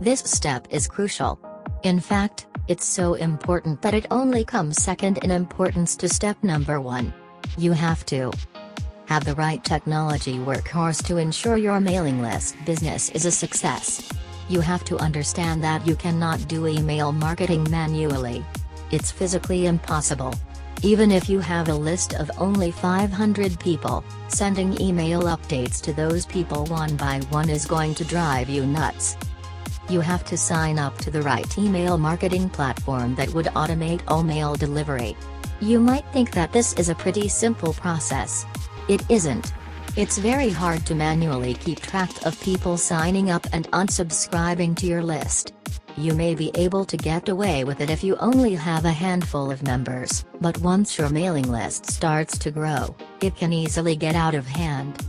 This step is crucial. In fact, it's so important that it only comes second in importance to step number 1. You have to have the right technology workhorse to ensure your mailing list business is a success. You have to understand that you cannot do email marketing manually. It's physically impossible. Even if you have a list of only 500 people, sending email updates to those people one by one is going to drive you nuts. You have to sign up to the right email marketing platform that would automate all mail delivery. You might think that this is a pretty simple process. It isn't. It's very hard to manually keep track of people signing up and unsubscribing to your list. You may be able to get away with it if you only have a handful of members, but once your mailing list starts to grow, it can easily get out of hand.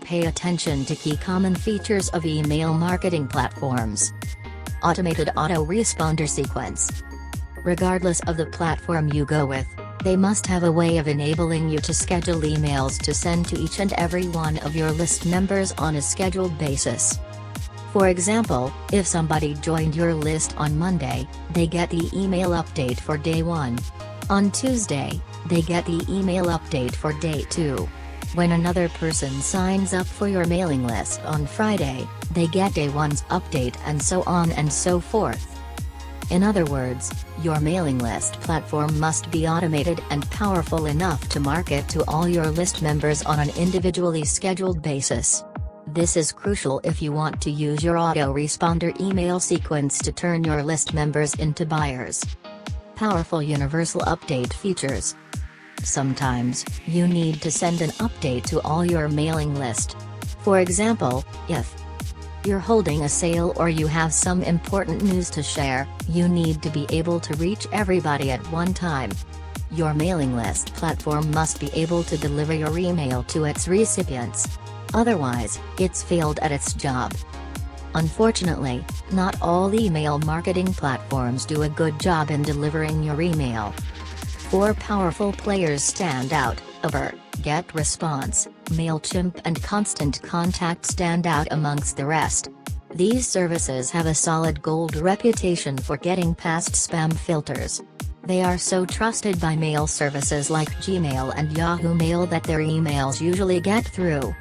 Pay attention to key common features of email marketing platforms. Automated autoresponder sequence. Regardless of the platform you go with, they must have a way of enabling you to schedule emails to send to each and every one of your list members on a scheduled basis. For example, if somebody joined your list on Monday, they get the email update for day 1. On Tuesday, they get the email update for day 2. When another person signs up for your mailing list on Friday, they get day 1's update, and so on and so forth. In other words, your mailing list platform must be automated and powerful enough to market to all your list members on an individually scheduled basis. This is crucial if you want to use your autoresponder email sequence to turn your list members into buyers. Powerful universal update features. Sometimes, you need to send an update to all your mailing list. For example, if you're holding a sale or you have some important news to share, you need to be able to reach everybody at one time. Your mailing list platform must be able to deliver your email to its recipients. Otherwise, it's failed at its job. Unfortunately, not all email marketing platforms do a good job in delivering your email. 4 powerful players stand out: Uber, GetResponse, MailChimp and Constant Contact stand out amongst the rest. These services have a solid gold reputation for getting past spam filters. They are so trusted by mail services like Gmail and Yahoo Mail that their emails usually get through.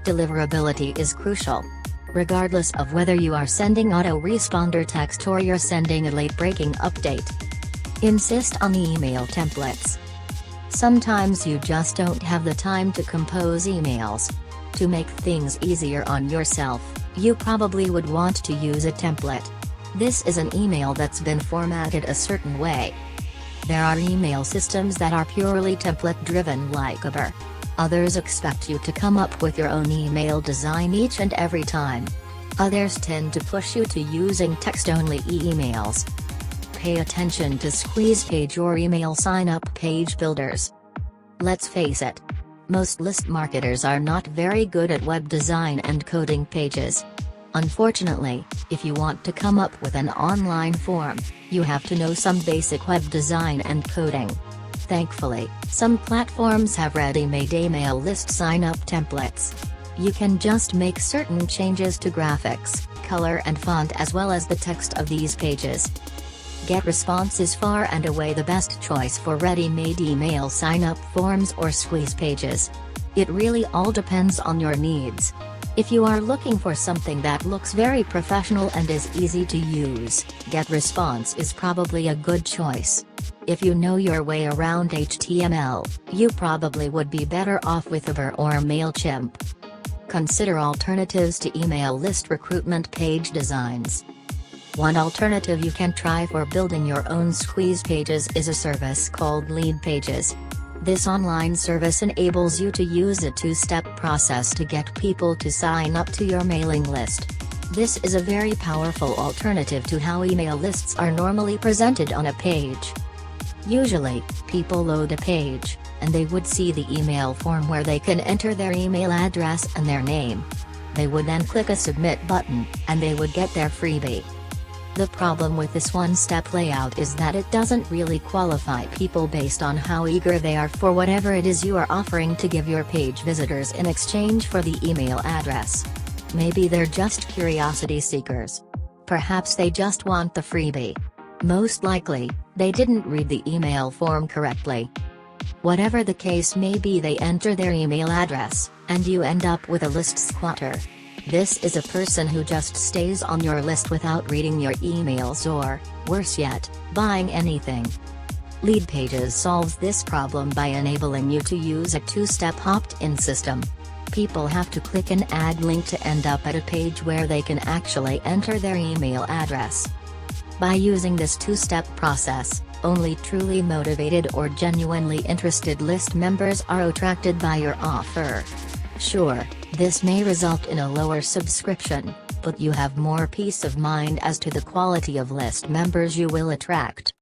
Deliverability is crucial. Regardless of whether you are sending autoresponder text or you're sending a late-breaking update, insist on email templates. Sometimes you just don't have the time to compose emails. To make things easier on yourself, you probably would want to use a template. This is an email that's been formatted a certain way. There are email systems that are purely template-driven like Uber. Others expect you to come up with your own email design each and every time. Others tend to push you to using text-only emails. Pay attention to SqueezePage or email sign-up page builders. Let's face it. Most list marketers are not very good at web design and coding pages. Unfortunately, if you want to come up with an online form, you have to know some basic web design and coding. Thankfully, some platforms have ready-made email list sign-up templates. You can just make certain changes to graphics, color and font as well as the text of these pages. GetResponse is far and away the best choice for ready-made email sign-up forms or SqueezePages. It really all depends on your needs. If you are looking for something that looks very professional and is easy to use, GetResponse is probably a good choice. If you know your way around HTML, you probably would be better off with Uber or MailChimp. Consider alternatives to email list recruitment page designs. One alternative you can try for building your own SqueezePages is a service called Leadpages. This online service enables you to use a 2-step process to get people to sign up to your mailing list. This is a very powerful alternative to how email lists are normally presented on a page. Usually, people load a page, and they would see the email form where they can enter their email address and their name. They would then click a submit button, and they would get their freebie. The problem with this one-step layout is that it doesn't really qualify people based on how eager they are for whatever it is you are offering to give your page visitors in exchange for the email address. Maybe they're just curiosity seekers. perhaps they just want the freebie. Most likely, they didn't read the email form correctly. Whatever the case may be, they enter their email address, and you end up with a list squatter. This is a person who just stays on your list without reading your emails or, worse yet, buying anything. Leadpages solves this problem by enabling you to use a two-step opt-in system. People have to click an ad link to end up at a page where they can actually enter their email address. By using this two-step process, only truly motivated or genuinely interested list members are attracted by your offer. Sure, this may result in a lower subscription, but you have more peace of mind as to the quality of list members you will attract.